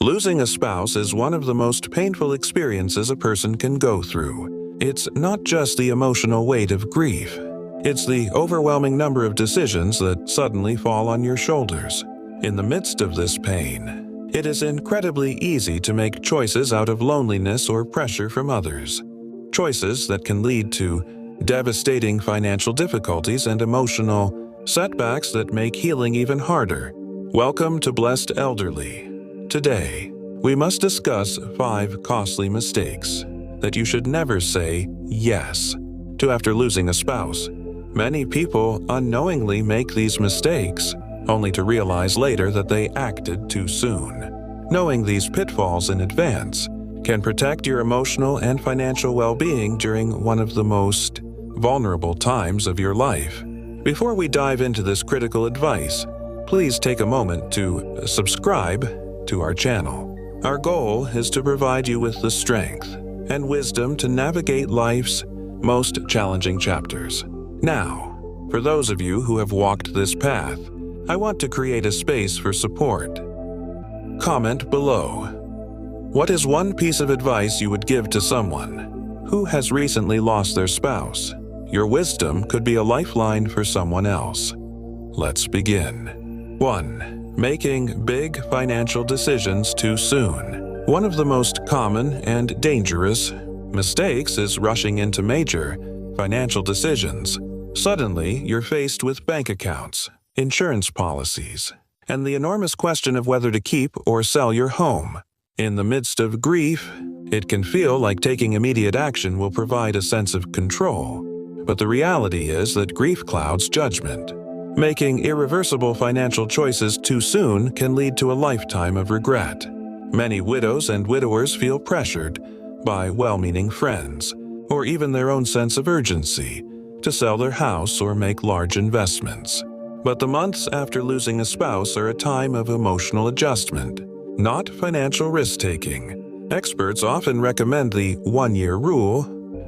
Losing a spouse is one of the most painful experiences a person can go through. It's not just the emotional weight of grief. It's the overwhelming number of decisions that suddenly fall on your shoulders. In the midst of this pain, it is incredibly easy to make choices out of loneliness or pressure from others. Choices that can lead to devastating financial difficulties and emotional setbacks that make healing even harder. Welcome to Blessed Elderly. Today, we must discuss 5 costly mistakes that you should never say yes to after losing a spouse. Many people unknowingly make these mistakes, only to realize later that they acted too soon. Knowing these pitfalls in advance can protect your emotional and financial well-being during one of the most vulnerable times of your life. Before we dive into this critical advice, please take a moment to subscribe to our channel. Our goal is to provide you with the strength and wisdom to navigate life's most challenging chapters. Now, for those of you who have walked this path, I want to create a space for support. Comment below. What is one piece of advice you would give to someone who has recently lost their spouse? Your wisdom could be a lifeline for someone else. Let's begin. 1. Making big financial decisions too soon. One of the most common and dangerous mistakes is rushing into major financial decisions. Suddenly, you're faced with bank accounts, insurance policies, and the enormous question of whether to keep or sell your home. In the midst of grief, it can feel like taking immediate action will provide a sense of control. But the reality is that grief clouds judgment. Making irreversible financial choices too soon can lead to a lifetime of regret. Many widows and widowers feel pressured by well-meaning friends, or even their own sense of urgency, to sell their house or make large investments. But the months after losing a spouse are a time of emotional adjustment, not financial risk-taking. Experts often recommend the 1-year rule,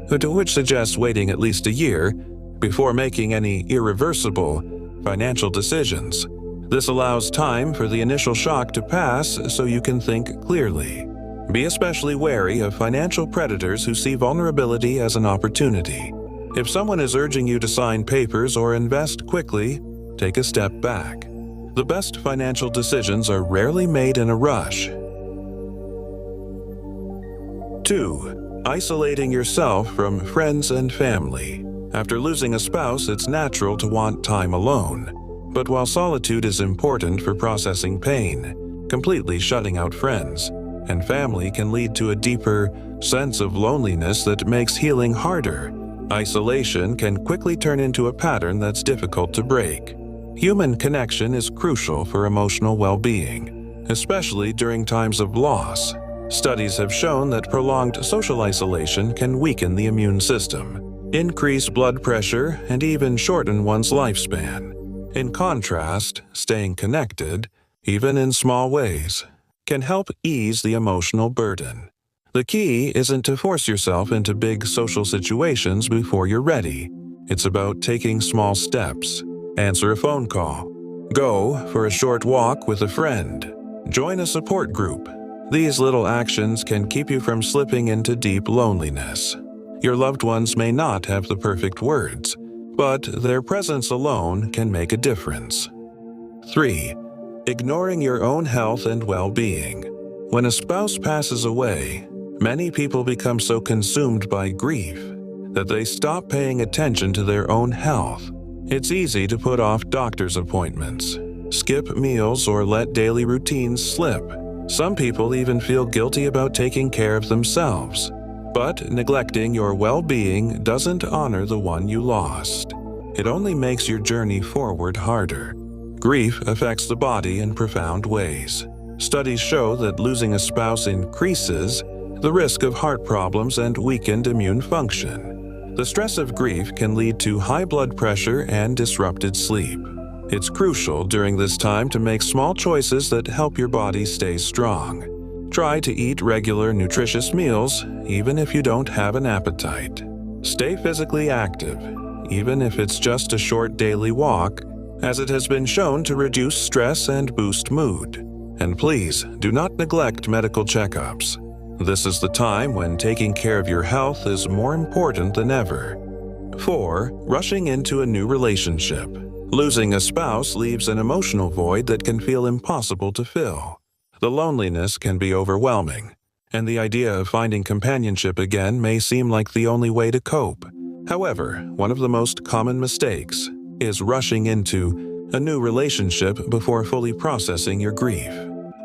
which suggests waiting at least a year before making any irreversible financial decisions. This allows time for the initial shock to pass so you can think clearly. Be especially wary of financial predators who see vulnerability as an opportunity. If someone is urging you to sign papers or invest quickly, take a step back. The best financial decisions are rarely made in a rush. 2. Isolating yourself from friends and family. After losing a spouse, it's natural to want time alone. But while solitude is important for processing pain, completely shutting out friends and family can lead to a deeper sense of loneliness that makes healing harder. Isolation can quickly turn into a pattern that's difficult to break. Human connection is crucial for emotional well-being, especially during times of loss. Studies have shown that prolonged social isolation can weaken the immune system, increase blood pressure, and even shorten one's lifespan. In contrast, staying connected, even in small ways, can help ease the emotional burden. The key isn't to force yourself into big social situations before you're ready. It's about taking small steps. Answer a phone call. Go for a short walk with a friend. Join a support group. These little actions can keep you from slipping into deep loneliness. Your loved ones may not have the perfect words, but their presence alone can make a difference. 3. Ignoring your own health and well-being. When a spouse passes away, many people become so consumed by grief that they stop paying attention to their own health. It's easy to put off doctor's appointments, skip meals, or let daily routines slip. Some people even feel guilty about taking care of themselves. But neglecting your well-being doesn't honor the one you lost. It only makes your journey forward harder. Grief affects the body in profound ways. Studies show that losing a spouse increases the risk of heart problems and weakened immune function. The stress of grief can lead to high blood pressure and disrupted sleep. It's crucial during this time to make small choices that help your body stay strong. Try to eat regular, nutritious meals, even if you don't have an appetite. Stay physically active, even if it's just a short daily walk, as it has been shown to reduce stress and boost mood. And please, do not neglect medical checkups. This is the time when taking care of your health is more important than ever. 4. Rushing into a new relationship. Losing a spouse leaves an emotional void that can feel impossible to fill. The loneliness can be overwhelming, and the idea of finding companionship again may seem like the only way to cope. However, one of the most common mistakes is rushing into a new relationship before fully processing your grief.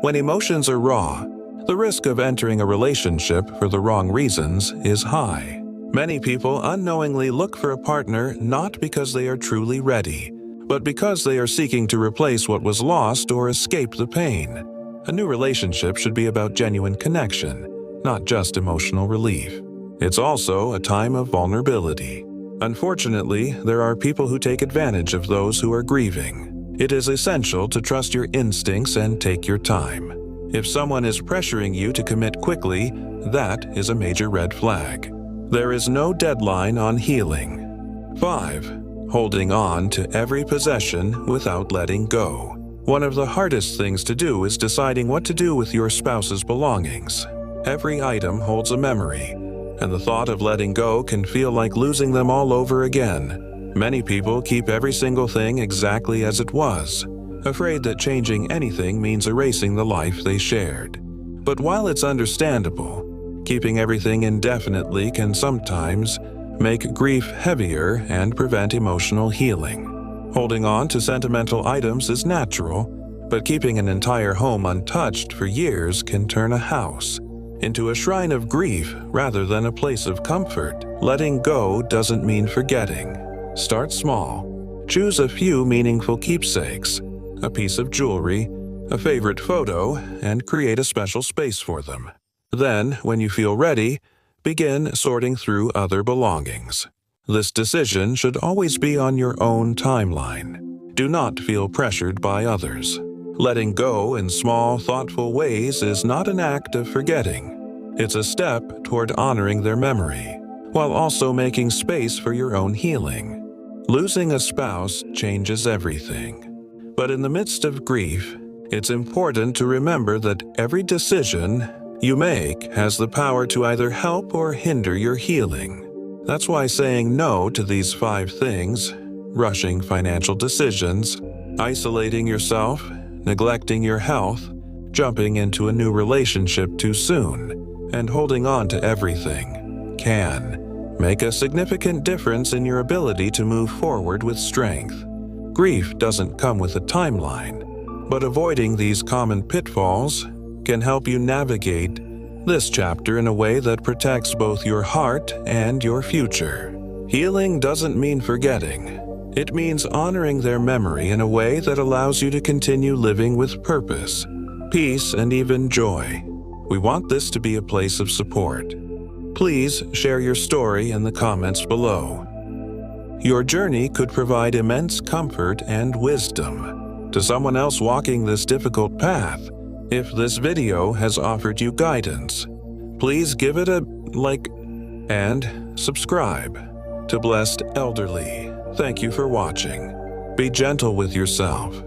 When emotions are raw, the risk of entering a relationship for the wrong reasons is high. Many people unknowingly look for a partner not because they are truly ready, but because they are seeking to replace what was lost or escape the pain. A new relationship should be about genuine connection, not just emotional relief. It's also a time of vulnerability. Unfortunately, there are people who take advantage of those who are grieving. It is essential to trust your instincts and take your time. If someone is pressuring you to commit quickly, that is a major red flag. There is no deadline on healing. 5. Holding on to every possession without letting go. One of the hardest things to do is deciding what to do with your spouse's belongings. Every item holds a memory, and the thought of letting go can feel like losing them all over again. Many people keep every single thing exactly as it was, afraid that changing anything means erasing the life they shared. But while it's understandable, keeping everything indefinitely can sometimes make grief heavier and prevent emotional healing. Holding on to sentimental items is natural, but keeping an entire home untouched for years can turn a house into a shrine of grief rather than a place of comfort. Letting go doesn't mean forgetting. Start small. Choose a few meaningful keepsakes, a piece of jewelry, a favorite photo, and create a special space for them. Then, when you feel ready, begin sorting through other belongings. This decision should always be on your own timeline. Do not feel pressured by others. Letting go in small, thoughtful ways is not an act of forgetting. It's a step toward honoring their memory, while also making space for your own healing. Losing a spouse changes everything. But in the midst of grief, it's important to remember that every decision you make has the power to either help or hinder your healing. That's why saying no to these 5 things, rushing financial decisions, isolating yourself, neglecting your health, jumping into a new relationship too soon, and holding on to everything, can make a significant difference in your ability to move forward with strength. Grief doesn't come with a timeline, but avoiding these common pitfalls can help you navigate this chapter in a way that protects both your heart and your future. Healing doesn't mean forgetting. It means honoring their memory in a way that allows you to continue living with purpose, peace, and even joy. We want this to be a place of support. Please share your story in the comments below. Your journey could provide immense comfort and wisdom to someone else walking this difficult path. If this video has offered you guidance, please give it a like and subscribe to Blessed Elderly. Thank you for watching. Be gentle with yourself